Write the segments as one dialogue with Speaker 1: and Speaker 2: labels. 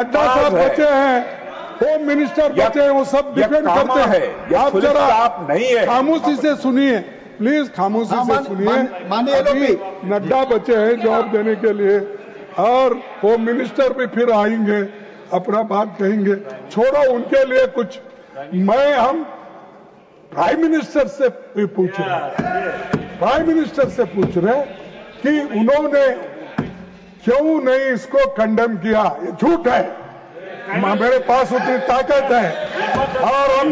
Speaker 1: नड्डा साहब बचे हैं, होम मिनिस्टर बचे हैं, वो सब डिपेंड करते हैं। आप जरा
Speaker 2: नहीं है,
Speaker 1: खामोशी से सुनिए प्लीज, खामोशी से सुनिए। अभी नड्डा बचे हैं जवाब देने के लिए और होम मिनिस्टर भी फिर आएंगे, अपना बात कहेंगे। छोड़ो उनके लिए कुछ, हम प्राइम मिनिस्टर से भी पूछ रहे हैं, प्राइम मिनिस्टर से पूछ रहे हैं कि उन्होंने क्यों नहीं इसको कंडेम किया। ये झूठ है, मेरे पास उतनी ताकत है और हम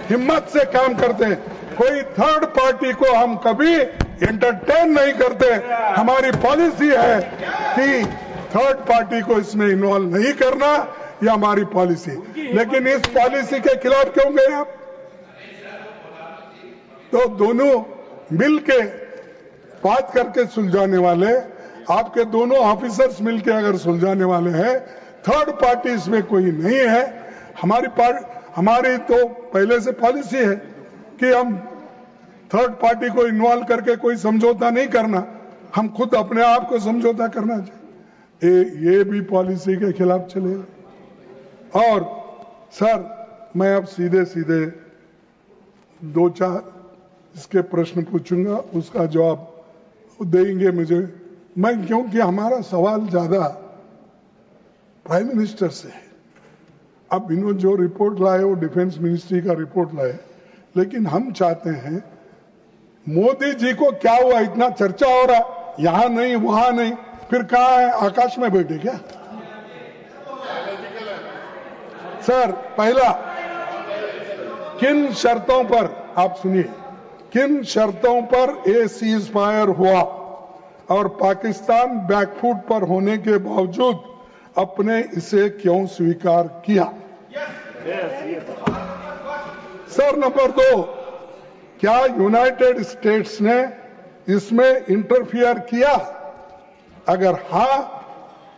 Speaker 1: हिम्मत से काम करते हैं। कोई थर्ड पार्टी को हम कभी एंटरटेन नहीं करते। हमारी पॉलिसी है कि थर्ड पार्टी को इसमें इन्वॉल्व नहीं करना, ये हमारी पॉलिसी। लेकिन इस पॉलिसी के खिलाफ क्यों गए आप? तो दोनों मिलके बात करके सुलझाने वाले, आपके दोनों ऑफिसर्स मिलके अगर सुलझाने वाले हैं, थर्ड पार्टी इसमें कोई नहीं है। हमारी तो पहले से पॉलिसी है कि हम थर्ड पार्टी को इन्वॉल्व करके कोई समझौता नहीं करना, हम खुद अपने आप को समझौता करना चाहिए। ये भी पॉलिसी के खिलाफ चलेगा। और सर, मैं अब सीधे सीधे दो चार इसके प्रश्न पूछूंगा, उसका जवाब देंगे मुझे। मैं क्योंकि हमारा सवाल ज्यादा प्राइम मिनिस्टर से है। अब इन्होंने जो रिपोर्ट लाए वो डिफेंस मिनिस्ट्री का रिपोर्ट लाए, लेकिन हम चाहते हैं मोदी जी को क्या हुआ, इतना चर्चा हो रहा, यहां नहीं वहां नहीं, फिर कहां है, आकाश में बैठे क्या? सर, पहला, किन शर्तों पर, आप सुनिए, किन शर्तों पर ये सीज फायर हुआ और पाकिस्तान बैकफुट पर होने के बावजूद अपने इसे क्यों स्वीकार किया? सर, नंबर 2, क्या यूनाइटेड स्टेट्स ने इसमें इंटरफियर किया? अगर हां,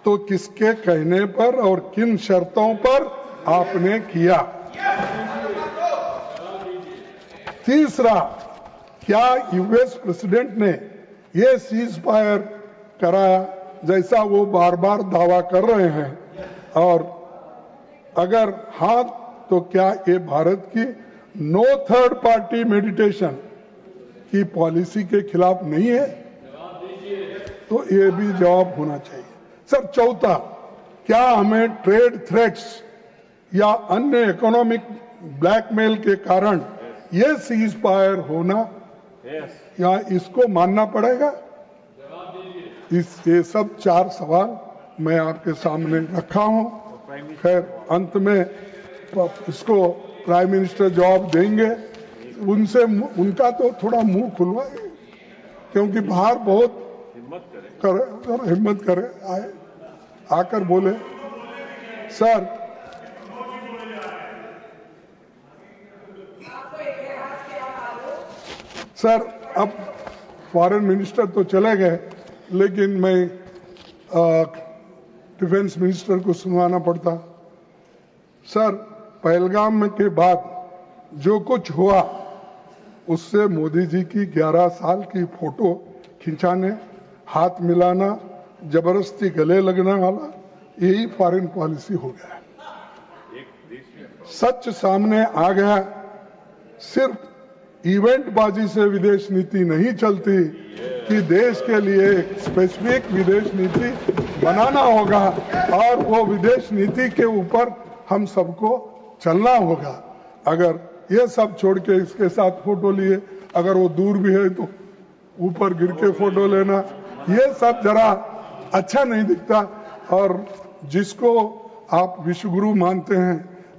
Speaker 1: तो किसके कहने पर और किन शर्तों पर आपने किया? तीसरा, क्या यूएस प्रेसिडेंट ने यह सीज फायर कराया जैसा वो बार बार दावा कर रहे हैं? और अगर हां, तो क्या ये भारत की नो थर्ड पार्टी मेडिटेशन की पॉलिसी के खिलाफ नहीं है? तो ये भी जवाब होना चाहिए। सर, चौथा, क्या हमें ट्रेड थ्रेट्स या अन्य इकोनॉमिक ब्लैकमेल के कारण ये सीज फायर होना या इसको मानना पड़ेगा? ये सब 4 सवाल मैं आपके सामने रखा हूं। खैर, अंत में इसको प्राइम मिनिस्टर जवाब देंगे। उनसे, उनका तो थोड़ा मुंह खुलवाए, क्योंकि बाहर बहुत हिम्मत करे आए, आकर बोले। सर, अब फॉरेन मिनिस्टर तो चले गए, लेकिन मैं डिफेंस मिनिस्टर को सुनवाना पड़ता। सर, पहलगाम के बाद जो कुछ हुआ, उससे मोदी जी की 11 साल की फोटो खिंचाने, हाथ मिलाना, जबरदस्ती गले लगने वाला, यही फॉरेन पॉलिसी हो गया है। सच सामने आ गया, सिर्फ इवेंट बाजी से विदेश नीति नहीं चलती कि देश के लिए एक स्पेसिफिक विदेश नीति बनाना होगा और वो विदेश नीति के ऊपर हम सबको चलना होगा। अगर ये सब छोड़ के इसके साथ फोटो लिए, अगर वो दूर भी है तो ऊपर गिर के फोटो लेना, ये सब जरा अच्छा नहीं दिखता। और जिसको आप विश्वगुरु मानते हैं,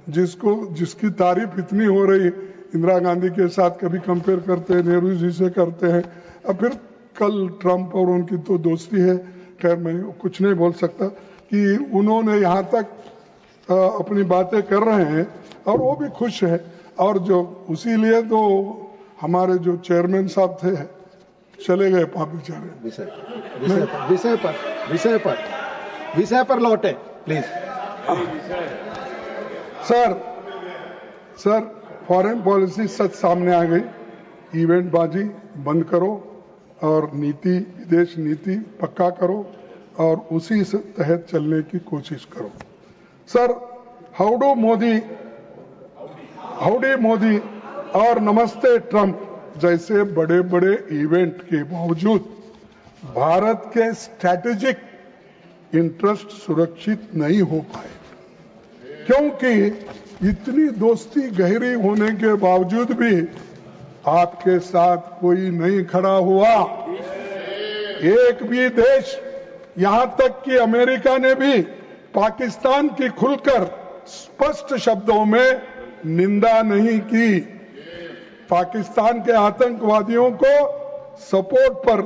Speaker 1: जिसकी तारीफ इतनी हो रही, इंदिरा गांधी के साथ कभी कंपेयर करते हैं, नेहरू जी से करते हैं, अब फिर कल ट्रंप और उनकी तो दोस्ती है। खैर, मैं कुछ नहीं बोल सकता कि उन्होंने यहाँ तक अपनी बातें कर रहे हैं और वो भी खुश है। और जो उसी लिए तो हमारे जो चेयरमैन साहब थे चले गए बेचारे।
Speaker 3: विषय पर लौटे प्लीज।
Speaker 1: सर, फॉरेन पॉलिसी सच सामने आ गई। इवेंट बाजी बंद करो और नीति, विदेश नीति पक्का करो और उसी से तहत चलने की कोशिश करो। सर, हाउडी मोदी और नमस्ते ट्रंप जैसे बड़े बड़े इवेंट के बावजूद भारत के स्ट्रैटेजिक इंटरेस्ट सुरक्षित नहीं हो पाए, क्योंकि इतनी दोस्ती गहरी होने के बावजूद भी आपके साथ कोई नहीं खड़ा हुआ। एक भी देश, यहां तक कि अमेरिका ने भी पाकिस्तान की खुलकर स्पष्ट शब्दों में निंदा नहीं की। पाकिस्तान के आतंकवादियों को सपोर्ट पर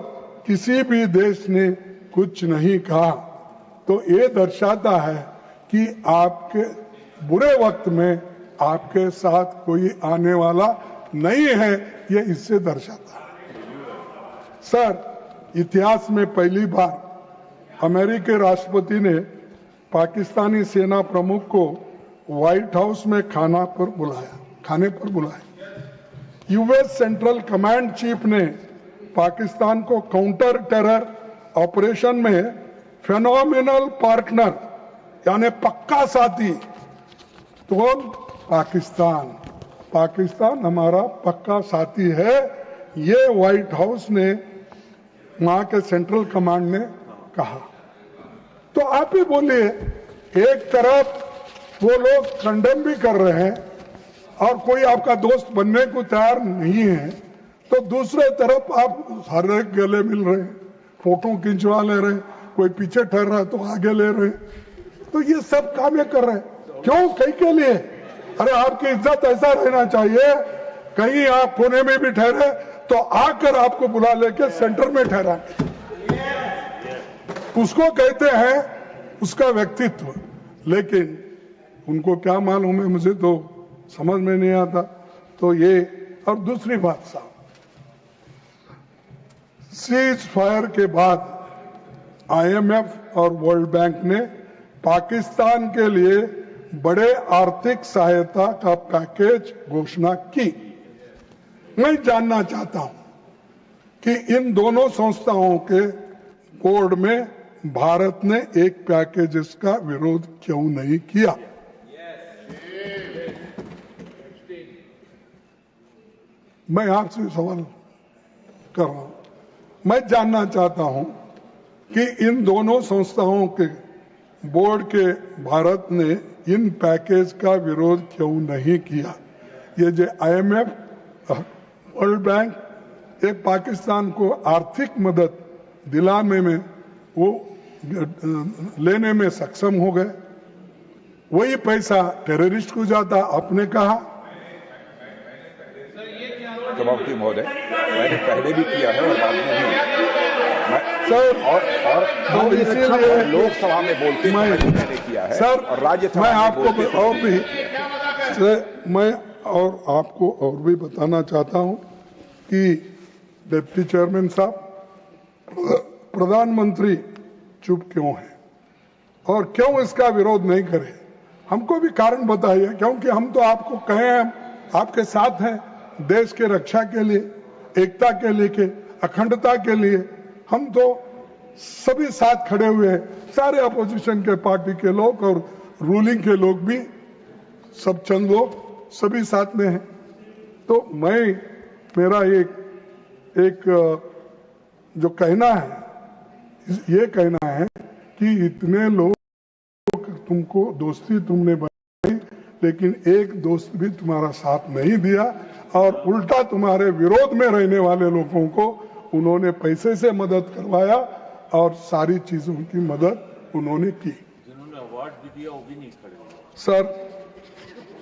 Speaker 1: किसी भी देश ने कुछ नहीं कहा। तो ये दर्शाता है कि आपके बुरे वक्त में आपके साथ कोई आने वाला नहीं है, ये इससे दर्शाता है। सर, इतिहास में पहली बार अमेरिकी राष्ट्रपति ने पाकिस्तानी सेना प्रमुख को व्हाइट हाउस में खाने पर बुलाया। यूएस सेंट्रल कमांड चीफ ने पाकिस्तान को काउंटर टेरर ऑपरेशन में फेनोमिनल पार्टनर यानी पक्का साथी, तो पाकिस्तान हमारा पक्का साथी है, ये व्हाइट हाउस ने, वहां के सेंट्रल कमांड ने कहा। तो आप ही बोलिए, एक तरफ वो लोग कंडेम भी कर रहे हैं और कोई आपका दोस्त बनने को तैयार नहीं है, तो दूसरे तरफ आप हर एक गले मिल रहे हैं, फोटो खिंचवा ले रहे हैं, कोई पीछे ठहर रहा है तो आगे ले रहे हैं। तो ये सब काम ये कर रहे हैं, क्यों? कहीं के लिए? अरे आपकी इज्जत ऐसा रहना चाहिए, कहीं आप कोने में भी ठहरे तो आकर आपको बुला लेके सेंटर में ठहरा, उसको कहते हैं उसका व्यक्तित्व। लेकिन उनको क्या मालूम है, मुझे तो समझ में नहीं आता। तो ये, और दूसरी बात साहब, सीज फायर के बाद आईएमएफ और वर्ल्ड बैंक ने पाकिस्तान के लिए बड़े आर्थिक सहायता का पैकेज घोषणा की। मैं जानना चाहता हूं कि इन दोनों संस्थाओं के बोर्ड में भारत ने एक पैकेज का विरोध क्यों नहीं किया? मैं आपसे सवाल कर रहा हूं, मैं जानना चाहता हूं कि इन दोनों संस्थाओं के बोर्ड के भारत ने इन पैकेज का विरोध क्यों नहीं किया? ये जो आईएमएफ, वर्ल्ड बैंक एक पाकिस्तान को आर्थिक मदद दिलाने में, वो लेने में सक्षम हो गए, वही पैसा टेररिस्ट को जाता, आपने कहा।
Speaker 2: सभापति महोदय, मैंने पहले भी किया है और बाद में भी
Speaker 1: सर,
Speaker 2: और इसीलिए लोकसभा में बोलते मैंने किया है
Speaker 1: सर,
Speaker 2: और राज्यसभा
Speaker 1: मैं
Speaker 2: में
Speaker 1: आपको और भी मैं आपको और भी बताना चाहता हूं कि डिप्टी चेयरमैन साहब, प्रधानमंत्री चुप क्यों है और क्यों इसका विरोध नहीं करे? हमको भी कारण बताइए, क्योंकि हम तो आपको कहे हैं, आपके साथ हैं, देश के रक्षा के लिए, एकता के लिए, अखंडता के लिए हम तो सभी साथ खड़े हुए हैं, सारे अपोजिशन के पार्टी के लोग और रूलिंग के लोग भी, सब चंद लोग सभी साथ में हैं। तो मेरा एक जो कहना है, ये कहना है कि इतने लोग तुमको दोस्ती तुमने बनाई, लेकिन एक दोस्त भी तुम्हारा साथ नहीं दिया और उल्टा तुम्हारे विरोध में रहने वाले लोगों को उन्होंने पैसे से मदद करवाया और सारी चीजों की मदद उन्होंने की।
Speaker 4: जिन्होंने अवार्ड भी दिया वो भी नहीं खड़े।
Speaker 1: सर,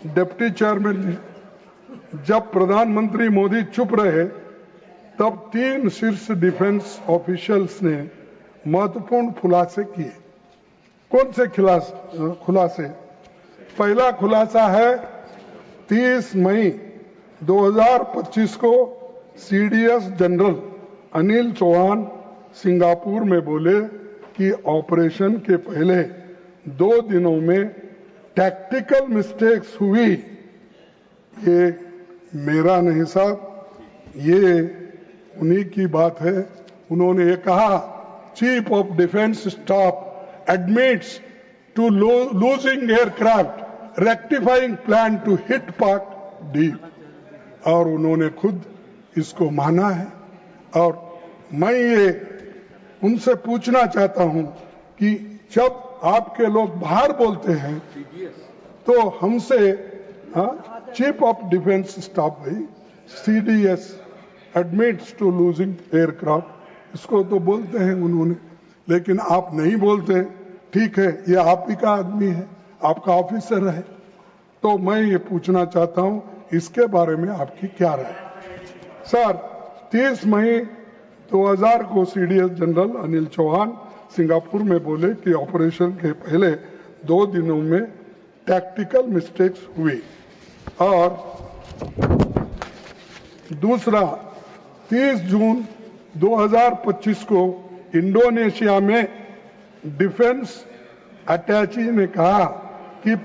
Speaker 1: डिप्टी चेयरमैन जी, जब प्रधानमंत्री मोदी चुप रहे तब 3 शीर्ष डिफेंस ऑफिशियल्स ने महत्वपूर्ण खुलासे किए। कौन से खुलासे? पहला खुलासा है 30 मई 2025 को CDS general Anil Chauhan Singapore में बोले कि ऑपरेशन के पहले 2 दिनों में टैक्टिकल मिस्टेक्स हुई। ये मेरा नहीं साहब, ये उन्हीं की बात है। उन्होंने ये कहा, chief of defence staff admits to losing aircraft, rectifying plan to hit Pak deep. और उन्होंने खुद इसको माना है। और मैं ये उनसे पूछना चाहता हूं कि जब आपके लोग बाहर बोलते हैं तो हमसे चीफ ऑफ डिफेंस स्टाफ भाई CDS admits to losing aircraft, इसको तो बोलते हैं उन्होंने, लेकिन आप नहीं बोलते। ठीक है, ये आप ही का आदमी है, आपका ऑफिसर है, तो मैं ये पूछना चाहता हूं इसके बारे में आपकी क्या राय। सर, 30 मई 2000 को CDS general Anil Chauhan Singapore में बोले कि ऑपरेशन के पहले 2 दिनों में टैक्टिकल मिस्टेक्स हुई। और दूसरा, 30 जून 2025 को इंडोनेशिया में डिफेंस अटैची ने कहा कि